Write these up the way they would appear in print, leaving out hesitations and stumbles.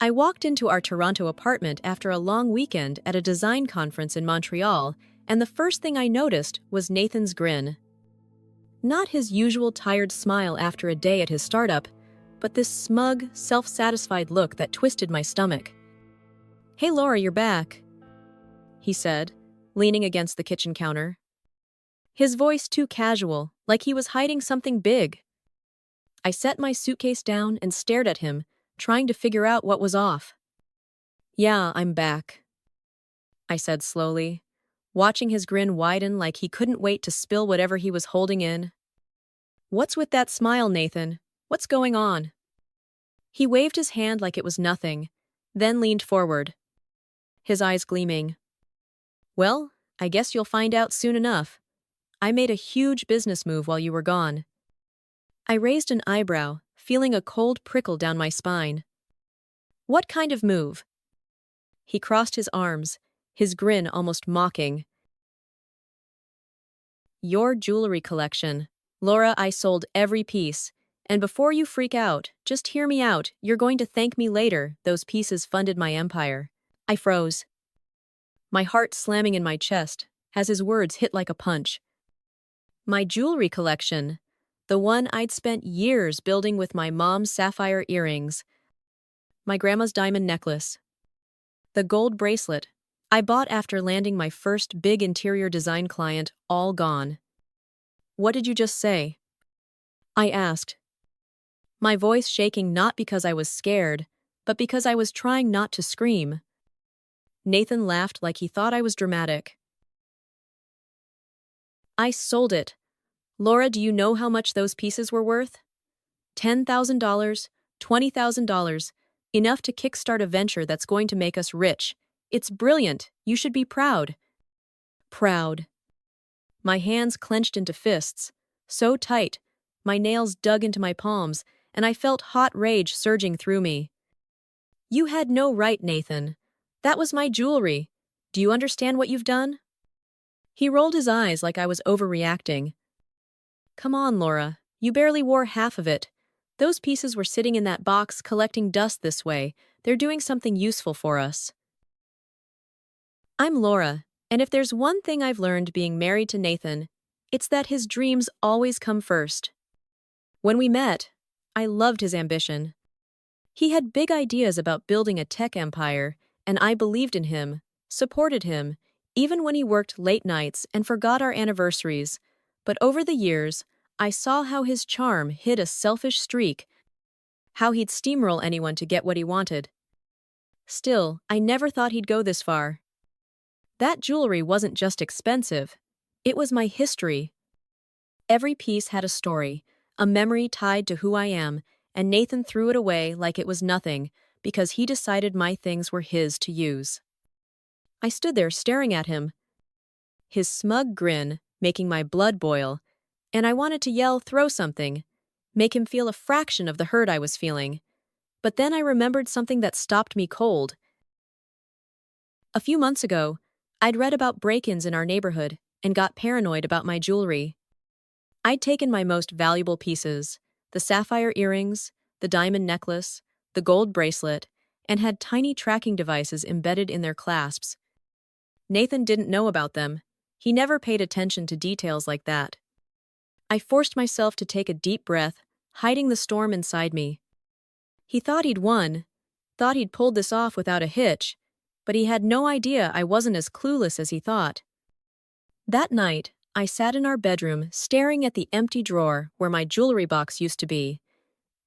I walked into our Toronto apartment after a long weekend at a design conference in Montreal, and the first thing I noticed was Nathan's grin. Not his usual tired smile after a day at his startup, but this smug, self-satisfied look that twisted my stomach. "Hey Laura, you're back," he said, leaning against the kitchen counter. His voice too casual, like he was hiding something big. I set my suitcase down and stared at him, trying to figure out what was off. "Yeah, I'm back," I said slowly, watching his grin widen like he couldn't wait to spill whatever he was holding in. "What's with that smile, Nathan? What's going on?" He waved his hand like it was nothing, then leaned forward, his eyes gleaming. "Well, I guess you'll find out soon enough. I made a huge business move while you were gone." I raised an eyebrow, feeling a cold prickle down my spine. "What kind of move?" He crossed his arms, his grin almost mocking. "Your jewelry collection. Laura, I sold every piece. And before you freak out, just hear me out. You're going to thank me later. Those pieces funded my empire." I froze, my heart slamming in my chest as his words hit like a punch. My jewelry collection, the one I'd spent years building with my mom's sapphire earrings, my grandma's diamond necklace, the gold bracelet I bought after landing my first big interior design client, all gone. "What did you just say?" I asked, my voice shaking not because I was scared, but because I was trying not to scream. Nathan laughed like he thought I was dramatic. "I sold it. Laura, do you know how much those pieces were worth? $10,000, $20,000, enough to kickstart a venture that's going to make us rich. It's brilliant. You should be proud." Proud. My hands clenched into fists, so tight, my nails dug into my palms, and I felt hot rage surging through me. "You had no right, Nathan. That was my jewelry. Do you understand what you've done?" He rolled his eyes like I was overreacting. "Come on, Laura. You barely wore half of it. Those pieces were sitting in that box collecting dust this way. They're doing something useful for us." I'm Laura, and if there's one thing I've learned being married to Nathan, it's that his dreams always come first. When we met, I loved his ambition. He had big ideas about building a tech empire, and I believed in him, supported him, even when he worked late nights and forgot our anniversaries. But over the years, I saw how his charm hid a selfish streak, how he'd steamroll anyone to get what he wanted. Still, I never thought he'd go this far. That jewelry wasn't just expensive, it was my history. Every piece had a story, a memory tied to who I am, and Nathan threw it away like it was nothing because he decided my things were his to use. I stood there staring at him, his smug grin making my blood boil, and I wanted to yell, throw something, make him feel a fraction of the hurt I was feeling. But then I remembered something that stopped me cold. A few months ago, I'd read about break-ins in our neighborhood and got paranoid about my jewelry. I'd taken my most valuable pieces, the sapphire earrings, the diamond necklace, the gold bracelet, and had tiny tracking devices embedded in their clasps. Nathan didn't know about them. He never paid attention to details like that. I forced myself to take a deep breath, hiding the storm inside me. He thought he'd won, thought he'd pulled this off without a hitch, but he had no idea I wasn't as clueless as he thought. That night, I sat in our bedroom staring at the empty drawer where my jewelry box used to be,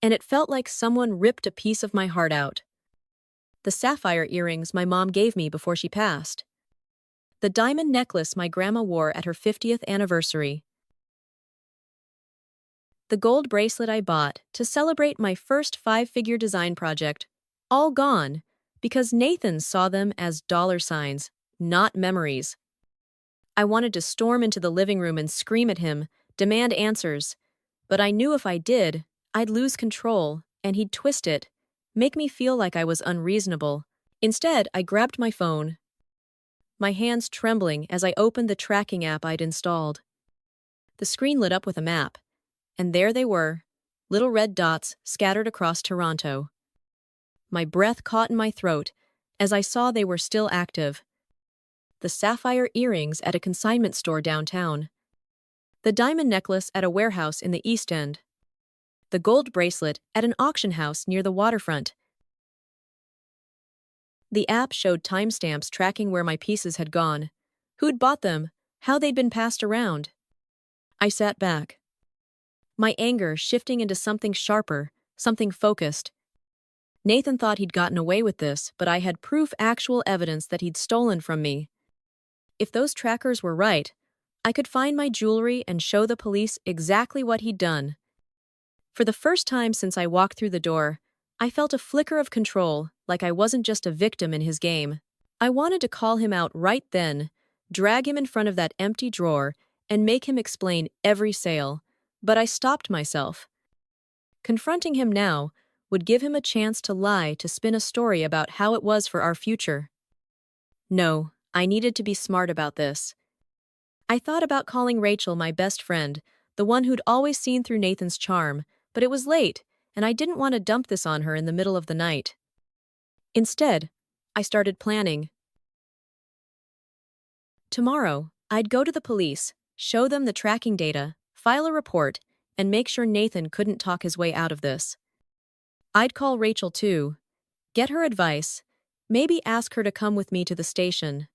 and it felt like someone ripped a piece of my heart out. The sapphire earrings my mom gave me before she passed. The diamond necklace my grandma wore at her 50th anniversary. The gold bracelet I bought to celebrate my first five-figure design project, all gone because Nathan saw them as dollar signs, not memories. I wanted to storm into the living room and scream at him, demand answers, but I knew if I did, I'd lose control, and he'd twist it, make me feel like I was unreasonable. Instead, I grabbed my phone, my hands trembling as I opened the tracking app I'd installed. The screen lit up with a map, and there they were, little red dots scattered across Toronto. my breath caught in my throat as I saw they were still active. The sapphire earrings at a consignment store downtown. The diamond necklace at a warehouse in the East End. The gold bracelet at an auction house near the waterfront. The app showed timestamps tracking where my pieces had gone, who'd bought them, how they'd been passed around. I sat back, my anger shifting into something sharper, something focused. Nathan thought he'd gotten away with this, but I had actual evidence that he'd stolen from me. If those trackers were right, I could find my jewelry and show the police exactly what he'd done. For the first time since I walked through the door, I felt a flicker of control, like I wasn't just a victim in his game. I wanted to call him out right then, drag him in front of that empty drawer, and make him explain every sale, but I stopped myself. Confronting him now would give him a chance to lie, to spin a story about how it was for our future. No, I needed to be smart about this. I thought about calling Rachel, my best friend, the one who'd always seen through Nathan's charm, but it was late, and I didn't want to dump this on her in the middle of the night. Instead, I started planning. Tomorrow, I'd go to the police, show them the tracking data, file a report, and make sure Nathan couldn't talk his way out of this. I'd call Rachel too, get her advice, maybe ask her to come with me to the station.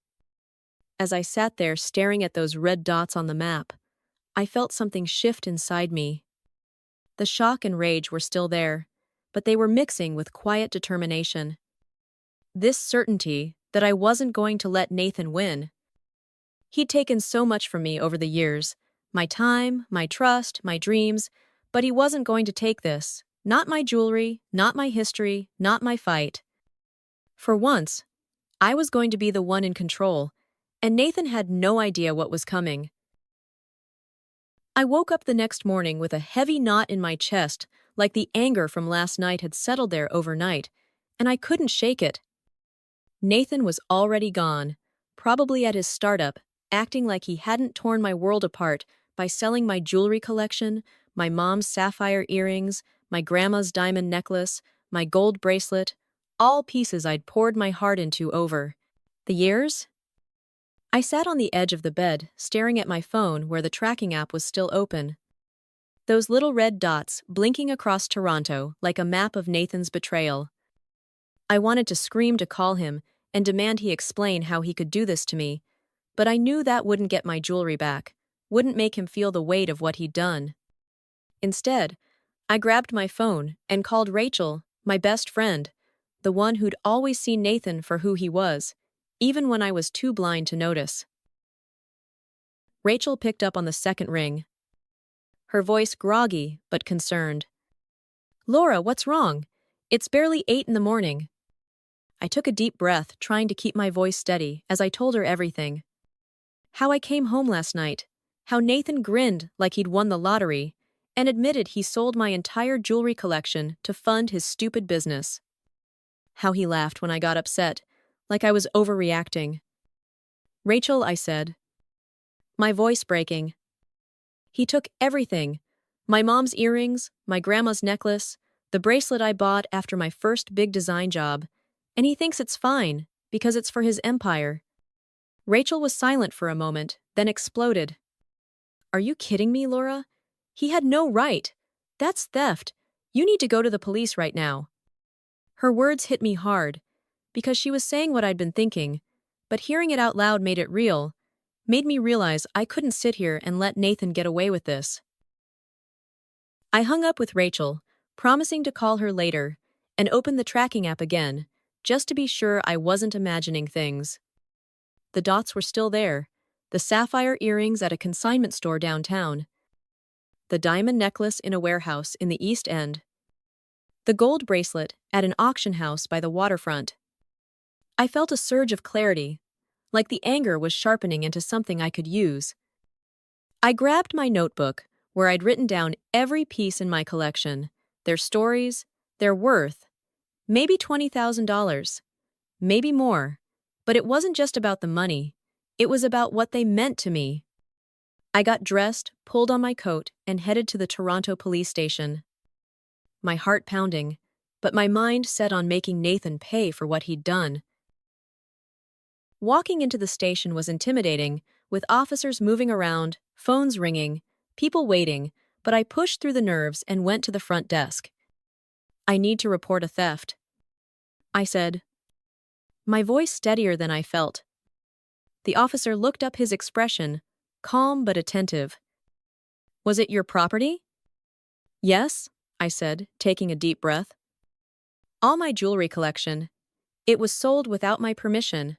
As I sat there staring at those red dots on the map, I felt something shift inside me. The shock and rage were still there, but they were mixing with quiet determination. This certainty that I wasn't going to let Nathan win. He'd taken so much from me over the years, my time, my trust, my dreams, but he wasn't going to take this. Not my jewelry, not my history, not my fight. For once, I was going to be the one in control, and Nathan had no idea what was coming. I woke up the next morning with a heavy knot in my chest, like the anger from last night had settled there overnight, and I couldn't shake it. Nathan was already gone, probably at his startup, acting like he hadn't torn my world apart by selling my jewelry collection, my mom's sapphire earrings, my grandma's diamond necklace, my gold bracelet, all pieces I'd poured my heart into over the years. I sat on the edge of the bed, staring at my phone where the tracking app was still open. Those little red dots blinking across Toronto like a map of Nathan's betrayal. I wanted to scream to call him and demand he explain how he could do this to me, but I knew that wouldn't get my jewelry back, wouldn't make him feel the weight of what he'd done. Instead, I grabbed my phone and called Rachel, my best friend, the one who'd always seen Nathan for who he was, even when I was too blind to notice. Rachel picked up on the second ring, her voice groggy but concerned. "Laura, what's wrong? It's barely 8 in the morning." I took a deep breath, trying to keep my voice steady, as I told her everything. How I came home last night, how Nathan grinned like he'd won the lottery, and admitted he sold my entire jewelry collection to fund his stupid business. How he laughed when I got upset, like I was overreacting. "Rachel," I said, my voice breaking. "He took everything. My mom's earrings, my grandma's necklace, the bracelet I bought after my first big design job, and he thinks it's fine, because it's for his empire." Rachel was silent for a moment, then exploded. "Are you kidding me, Laura? He had no right. That's theft. You need to go to the police right now." Her words hit me hard, because she was saying what I'd been thinking, but hearing it out loud made it real, made me realize I couldn't sit here and let Nathan get away with this. I hung up with Rachel, promising to call her later, and opened the tracking app again, just to be sure I wasn't imagining things. The dots were still there, the sapphire earrings at a consignment store downtown, the diamond necklace in a warehouse in the East End, the gold bracelet at an auction house by the waterfront. I felt a surge of clarity, like the anger was sharpening into something I could use. I grabbed my notebook, where I'd written down every piece in my collection, their stories, their worth, maybe $20,000, maybe more, but it wasn't just about the money, it was about what they meant to me. I got dressed, pulled on my coat, and headed to the Toronto police station. My heart pounding, but my mind set on making Nathan pay for what he'd done. Walking into the station was intimidating, with officers moving around, phones ringing, people waiting, but I pushed through the nerves and went to the front desk. "I need to report a theft," I said, my voice steadier than I felt. The officer looked up, his expression calm but attentive. "Was it your property?" "Yes," I said, taking a deep breath. "All my jewelry collection. It was sold without my permission."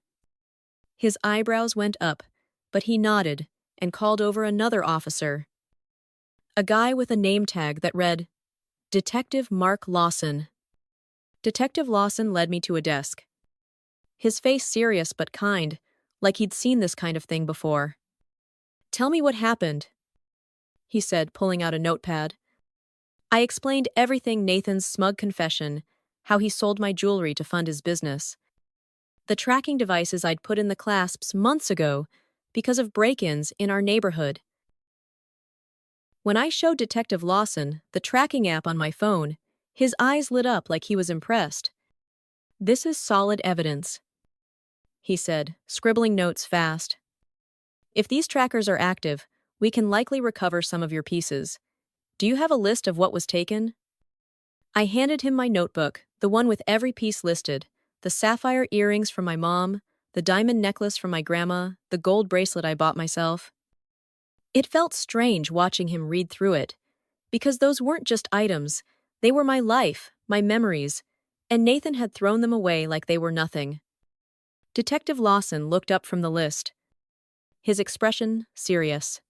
His eyebrows went up, but he nodded and called over another officer. A guy with a name tag that read, Detective Mark Lawson. Detective Lawson led me to a desk. His face serious but kind, like he'd seen this kind of thing before. "Tell me what happened," he said, pulling out a notepad. I explained everything: Nathan's smug confession, how he sold my jewelry to fund his business, the tracking devices I'd put in the clasps months ago because of break-ins in our neighborhood. When I showed Detective Lawson the tracking app on my phone, his eyes lit up like he was impressed. "This is solid evidence," he said, scribbling notes fast. "If these trackers are active, we can likely recover some of your pieces. Do you have a list of what was taken?" I handed him my notebook, the one with every piece listed: the sapphire earrings from my mom, the diamond necklace from my grandma, the gold bracelet I bought myself. It felt strange watching him read through it, because those weren't just items, they were my life, my memories, and Nathan had thrown them away like they were nothing. Detective Lawson looked up from the list, his expression serious.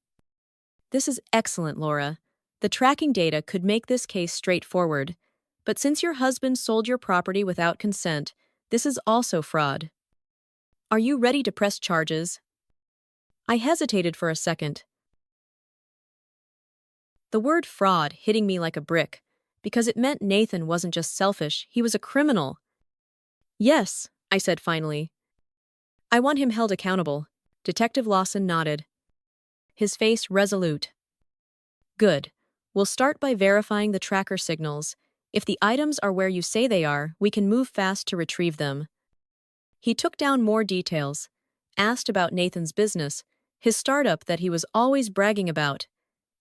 "This is excellent, Laura. The tracking data could make this case straightforward, but since your husband sold your property without consent, this is also fraud. Are you ready to press charges?" I hesitated for a second. The word fraud hitting me like a brick, because it meant Nathan wasn't just selfish, he was a criminal. "Yes," I said finally. "I want him held accountable." Detective Lawson nodded, his face resolute. "Good. We'll start by verifying the tracker signals. If the items are where you say they are, we can move fast to retrieve them." He took down more details, asked about Nathan's business, his startup that he was always bragging about,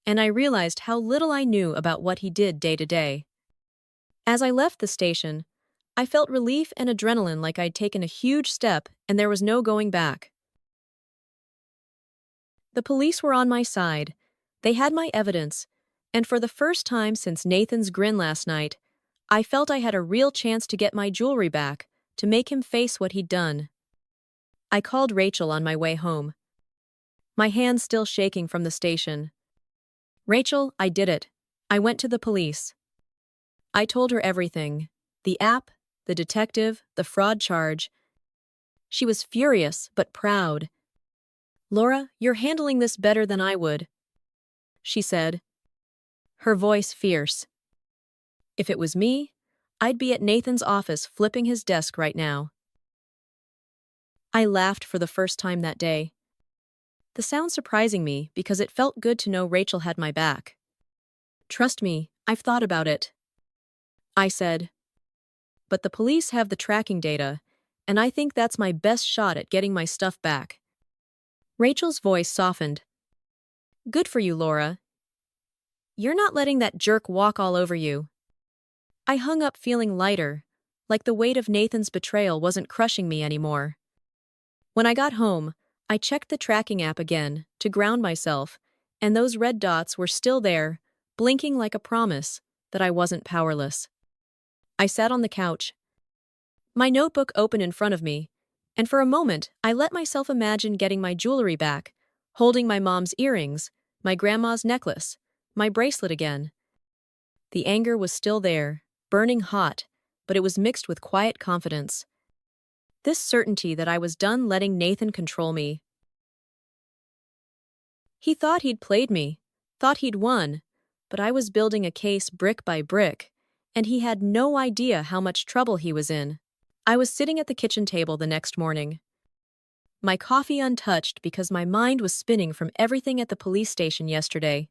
and I realized how little I knew about what he did day to day. As I left the station, I felt relief and adrenaline, like I'd taken a huge step and there was no going back. The police were on my side. They had my evidence, and for the first time since Nathan's grin last night, I felt I had a real chance to get my jewelry back, to make him face what he'd done. I called Rachel on my way home, my hands still shaking from the station. "Rachel, I did it. I went to the police." I told her everything: the app, the detective, the fraud charge. She was furious but proud. "Laura, you're handling this better than I would," she said, her voice fierce. If it was me, I'd be at Nathan's office flipping his desk right now. I laughed for the first time that day, the sound surprising me because it felt good to know Rachel had my back. "Trust me, I've thought about it," I said. "But the police have the tracking data, and I think that's my best shot at getting my stuff back." Rachel's voice softened. "Good for you, Laura. You're not letting that jerk walk all over you." I hung up feeling lighter, like the weight of Nathan's betrayal wasn't crushing me anymore. When I got home, I checked the tracking app again to ground myself, and those red dots were still there, blinking like a promise that I wasn't powerless. I sat on the couch, my notebook open in front of me, and for a moment I let myself imagine getting my jewelry back, holding my mom's earrings, my grandma's necklace, my bracelet again. The anger was still there, burning hot, but it was mixed with quiet confidence. This certainty that I was done letting Nathan control me. He thought he'd played me, thought he'd won, but I was building a case brick by brick, and he had no idea how much trouble he was in. I was sitting at the kitchen table the next morning, my coffee untouched because my mind was spinning from everything at the police station yesterday.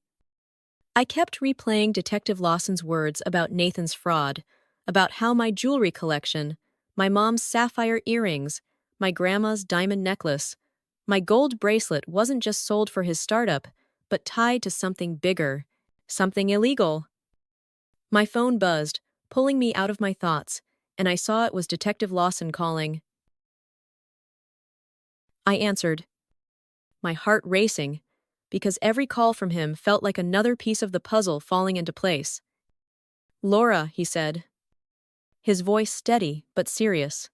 I kept replaying Detective Lawson's words about Nathan's fraud, about how my jewelry collection, my mom's sapphire earrings, my grandma's diamond necklace, my gold bracelet wasn't just sold for his startup, but tied to something bigger, something illegal. My phone buzzed, pulling me out of my thoughts, and I saw it was Detective Lawson calling. I answered, my heart racing, because every call from him felt like another piece of the puzzle falling into place. Laura, he said, his voice steady but serious.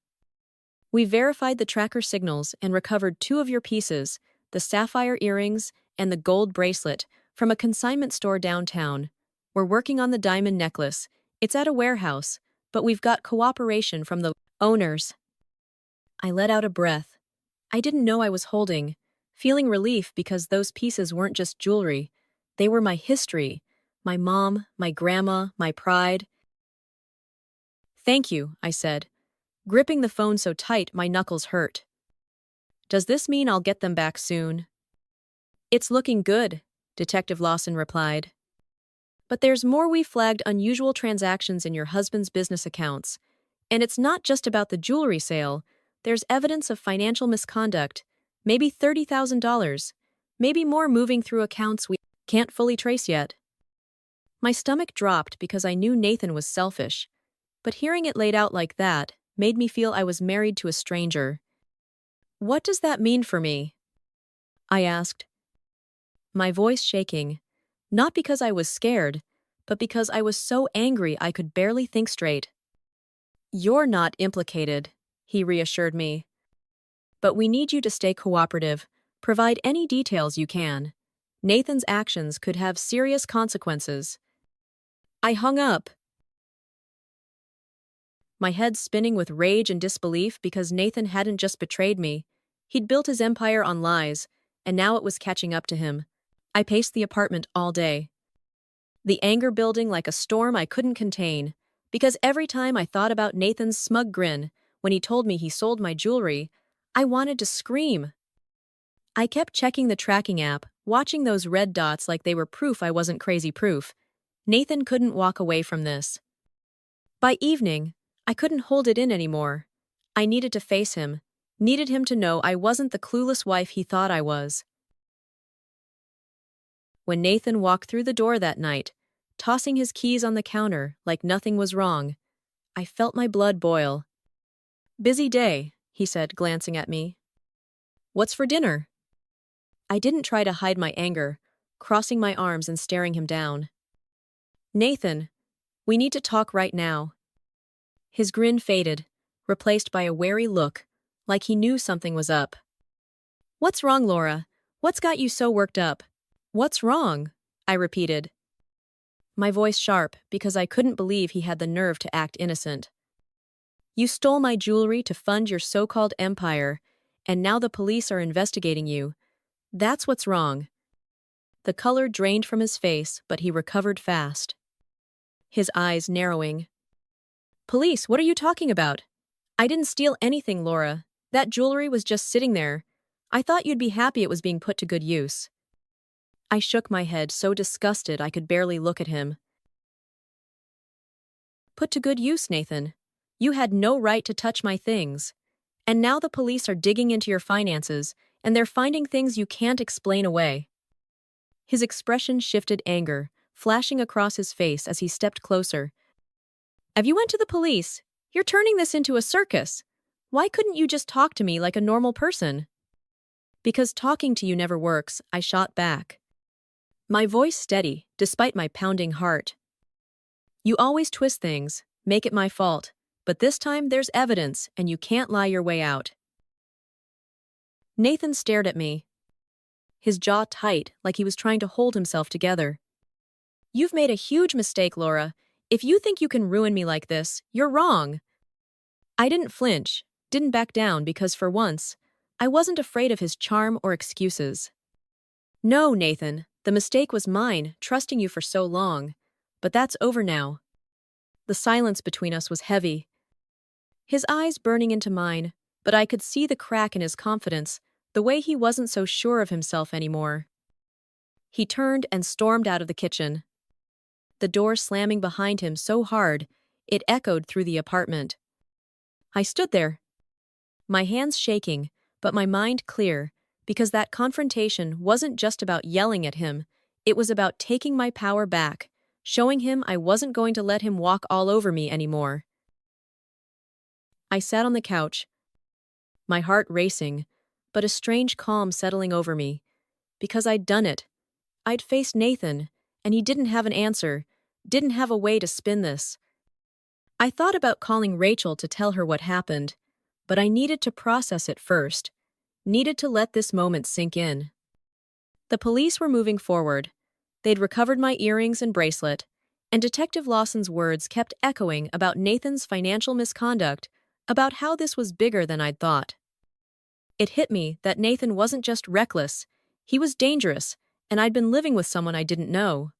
We verified the tracker signals and recovered 2 of your pieces, the sapphire earrings and the gold bracelet, from a consignment store downtown. We're working on the diamond necklace. It's at a warehouse, but we've got cooperation from the owners. I let out a breath. I didn't know I was holding, feeling relief because those pieces weren't just jewelry. They were my history, my mom, my grandma, my pride. Thank you, I said, gripping the phone so tight my knuckles hurt. Does this mean I'll get them back soon? It's looking good, Detective Lawson replied. But there's more. We flagged unusual transactions in your husband's business accounts. And it's not just about the jewelry sale. There's evidence of financial misconduct, maybe $30,000, maybe more moving through accounts we can't fully trace yet. My stomach dropped because I knew Nathan was selfish, but hearing it laid out like that made me feel I was married to a stranger. What does that mean for me? I asked, my voice shaking, not because I was scared, but because I was so angry I could barely think straight. You're not implicated, he reassured me. But we need you to stay cooperative, provide any details you can. Nathan's actions could have serious consequences. I hung up, my head spinning with rage and disbelief because Nathan hadn't just betrayed me. He'd built his empire on lies, and now it was catching up to him. I paced the apartment all day, the anger building like a storm I couldn't contain, because every time I thought about Nathan's smug grin when he told me he sold my jewelry, I wanted to scream. I kept checking the tracking app, watching those red dots like they were proof I wasn't crazy proof. Nathan couldn't walk away from this. By evening, I couldn't hold it in anymore. I needed to face him, needed him to know I wasn't the clueless wife he thought I was. When Nathan walked through the door that night, tossing his keys on the counter like nothing was wrong, I felt my blood boil. Busy day, he said, glancing at me. What's for dinner? I didn't try to hide my anger, crossing my arms and staring him down. Nathan, we need to talk right now. His grin faded, replaced by a wary look, like he knew something was up. What's wrong, Laura? What's got you so worked up? What's wrong? I repeated, my voice sharp because I couldn't believe he had the nerve to act innocent. You stole my jewelry to fund your so-called empire, and now the police are investigating you. That's what's wrong. The color drained from his face, but he recovered fast, his eyes narrowing. Police, what are you talking about? I didn't steal anything, Laura. That jewelry was just sitting there. I thought you'd be happy it was being put to good use. I shook my head, so disgusted I could barely look at him. Put to good use, Nathan. You had no right to touch my things. And now the police are digging into your finances, and they're finding things you can't explain away. His expression shifted anger, flashing across his face as he stepped closer. Have you went to the police? You're turning this into a circus. Why couldn't you just talk to me like a normal person? Because talking to you never works, I shot back, my voice steady, despite my pounding heart. You always twist things, make it my fault, but this time there's evidence and you can't lie your way out. Nathan stared at me, his jaw tight like he was trying to hold himself together. You've made a huge mistake, Laura. If you think you can ruin me like this, you're wrong. I didn't flinch, didn't back down because for once, I wasn't afraid of his charm or excuses. No, Nathan, the mistake was mine, trusting you for so long. But that's over now. The silence between us was heavy, his eyes burning into mine, but I could see the crack in his confidence, the way he wasn't so sure of himself anymore. He turned and stormed out of the kitchen, the door slamming behind him so hard, It echoed through the apartment. I stood there, my hands shaking, but my mind clear, because that confrontation wasn't just about yelling at him, it was about taking my power back, showing him I wasn't going to let him walk all over me anymore. I sat on the couch, my heart racing, but a strange calm settling over me, because I'd done it. I'd faced Nathan, and he didn't have an answer, didn't have a way to spin this. I thought about calling Rachel to tell her what happened, but I needed to process it first, needed to let this moment sink in. The police were moving forward. They'd recovered my earrings and bracelet, and Detective Lawson's words kept echoing about Nathan's financial misconduct, about how this was bigger than I'd thought. It hit me that Nathan wasn't just reckless, he was dangerous, and I'd been living with someone I didn't know.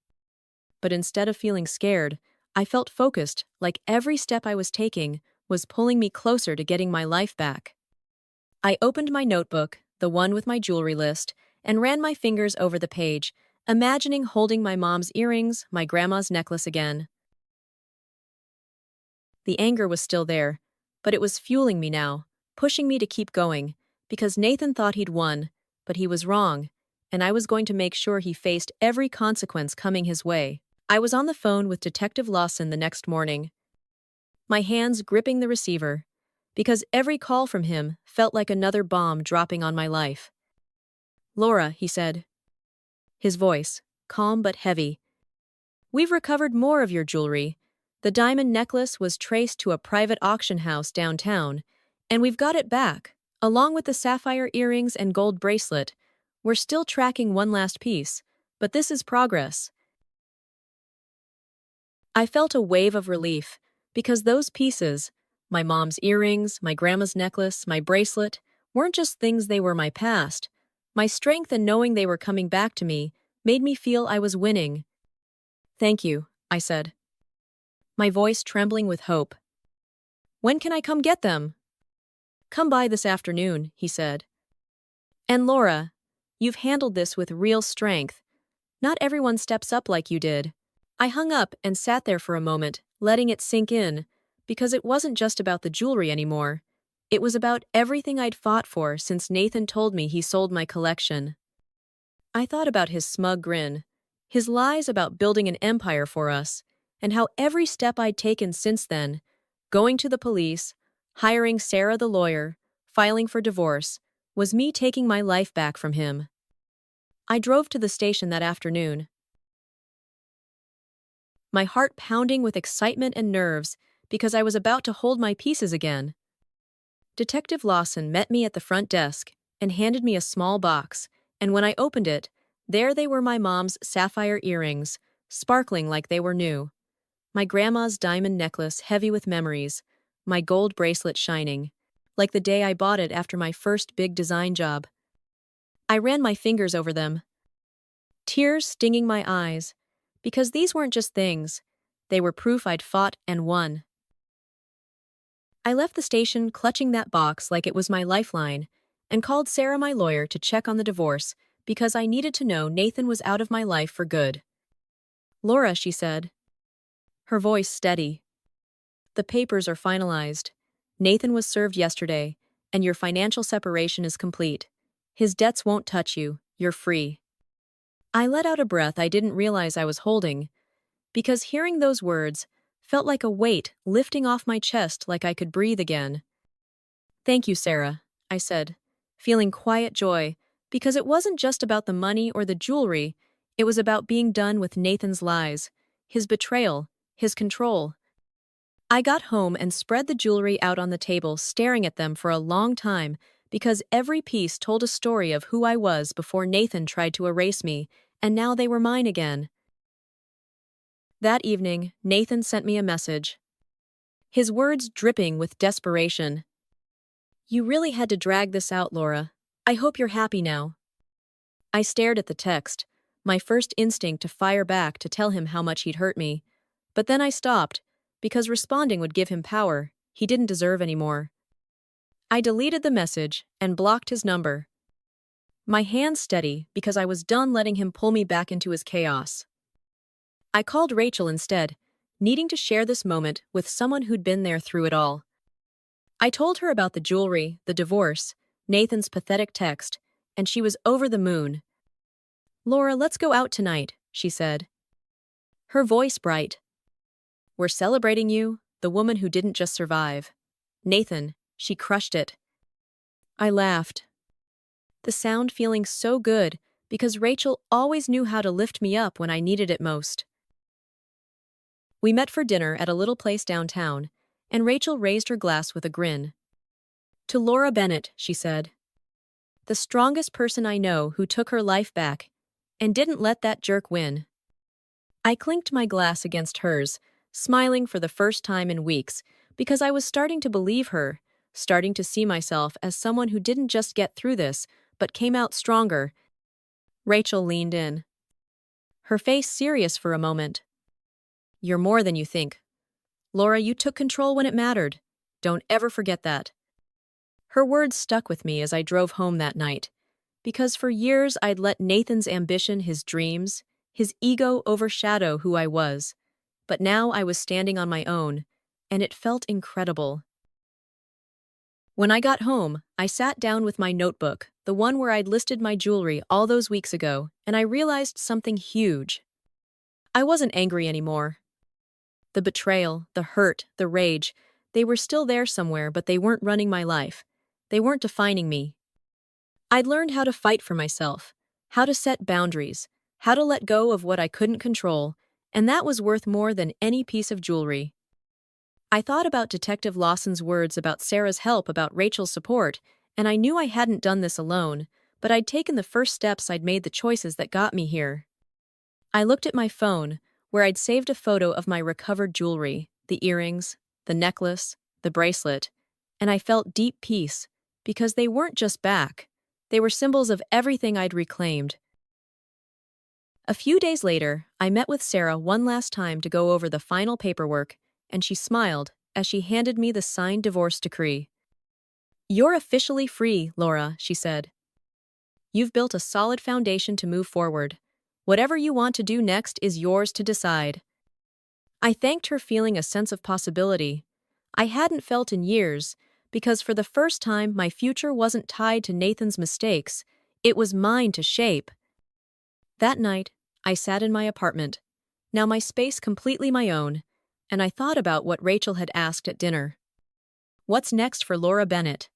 But instead of feeling scared, I felt focused, like every step I was taking was pulling me closer to getting my life back. I opened my notebook, the one with my jewelry list, and ran my fingers over the page, imagining holding my mom's earrings, my grandma's necklace again. The anger was still there, but it was fueling me now, pushing me to keep going, because Nathan thought he'd won, but he was wrong, and I was going to make sure he faced every consequence coming his way. I was on the phone with Detective Lawson the next morning, my hands gripping the receiver, because every call from him felt like another bomb dropping on my life. "Laura," he said, his voice calm but heavy. "We've recovered more of your jewelry. The diamond necklace was traced to a private auction house downtown, and we've got it back, along with the sapphire earrings and gold bracelet. We're still tracking one last piece, but this is progress." I felt a wave of relief, because those pieces, my mom's earrings, my grandma's necklace, my bracelet, weren't just things, they were my past. My strength and knowing they were coming back to me made me feel I was winning. "Thank you," I said, my voice trembling with hope. "When can I come get them?" "Come by this afternoon," he said. "And Laura, you've handled this with real strength. Not everyone steps up like you did." I hung up and sat there for a moment, letting it sink in, because it wasn't just about the jewelry anymore. It was about everything I'd fought for since Nathan told me he sold my collection. I thought about his smug grin, his lies about building an empire for us, and how every step I'd taken since then, going to the police, hiring Sarah the lawyer, filing for divorce, was me taking my life back from him. I drove to the station that afternoon, my heart pounding with excitement and nerves because I was about to hold my pieces again. Detective Lawson met me at the front desk and handed me a small box, and when I opened it, there they were, my mom's sapphire earrings, sparkling like they were new, my grandma's diamond necklace heavy with memories, my gold bracelet shining, like the day I bought it after my first big design job. I ran my fingers over them, tears stinging my eyes, because these weren't just things, they were proof I'd fought and won. I left the station clutching that box like it was my lifeline, and called Sarah, my lawyer, to check on the divorce because I needed to know Nathan was out of my life for good. "Laura," she said, her voice steady, "the papers are finalized. Nathan was served yesterday, and your financial separation is complete. His debts won't touch you, you're free." I let out a breath I didn't realize I was holding, because hearing those words felt like a weight lifting off my chest, like I could breathe again. "Thank you, Sarah," I said, feeling quiet joy, because it wasn't just about the money or the jewelry, it was about being done with Nathan's lies, his betrayal, his control. I got home and spread the jewelry out on the table, staring at them for a long time, because every piece told a story of who I was before Nathan tried to erase me, and now they were mine again. That evening, Nathan sent me a message, his words dripping with desperation. "You really had to drag this out, Laura. I hope you're happy now." I stared at the text, my first instinct to fire back to tell him how much he'd hurt me. But then I stopped, because responding would give him power he didn't deserve anymore. I deleted the message and blocked his number, my hands steady because I was done letting him pull me back into his chaos. I called Rachel instead, needing to share this moment with someone who'd been there through it all. I told her about the jewelry, the divorce, Nathan's pathetic text, and she was over the moon. "Laura, let's go out tonight," she said, her voice bright. "We're celebrating you, the woman who didn't just survive. Nathan, she crushed it." I laughed, the sound feeling so good because Rachel always knew how to lift me up when I needed it most. We met for dinner at a little place downtown, and Rachel raised her glass with a grin. "To Laura Bennett," she said. "The strongest person I know who took her life back and didn't let that jerk win." I clinked my glass against hers, smiling for the first time in weeks because I was starting to believe her, starting to see myself as someone who didn't just get through this, but came out stronger. Rachel leaned in, her face serious for a moment. "You're more than you think. Laura, you took control when it mattered. Don't ever forget that." Her words stuck with me as I drove home that night, because for years I'd let Nathan's ambition, his dreams, his ego overshadow who I was. But now I was standing on my own, and it felt incredible. When I got home, I sat down with my notebook, the one where I'd listed my jewelry all those weeks ago, and I realized something huge. I wasn't angry anymore. The betrayal, the hurt, the rage, they were still there somewhere, but they weren't running my life. They weren't defining me. I'd learned how to fight for myself, how to set boundaries, how to let go of what I couldn't control, and that was worth more than any piece of jewelry. I thought about Detective Lawson's words about Sarah's help, about Rachel's support, and I knew I hadn't done this alone, but I'd taken the first steps, I'd made the choices that got me here. I looked at my phone, where I'd saved a photo of my recovered jewelry, the earrings, the necklace, the bracelet, and I felt deep peace, because they weren't just back. They were symbols of everything I'd reclaimed. A few days later, I met with Sarah one last time to go over the final paperwork, and she smiled as she handed me the signed divorce decree. "You're officially free, Laura," she said. "You've built a solid foundation to move forward. Whatever you want to do next is yours to decide." I thanked her, feeling a sense of possibility I hadn't felt in years, because for the first time my future wasn't tied to Nathan's mistakes, it was mine to shape. That night, I sat in my apartment, now my space completely my own, and I thought about what Rachel had asked at dinner. What's next for Laura Bennett?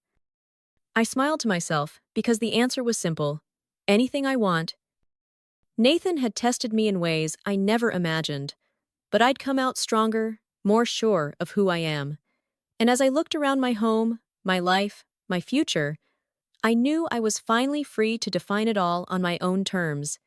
I smiled to myself because the answer was simple. Anything I want. Nathan had tested me in ways I never imagined, but I'd come out stronger, more sure of who I am. And as I looked around my home, my life, my future, I knew I was finally free to define it all on my own terms.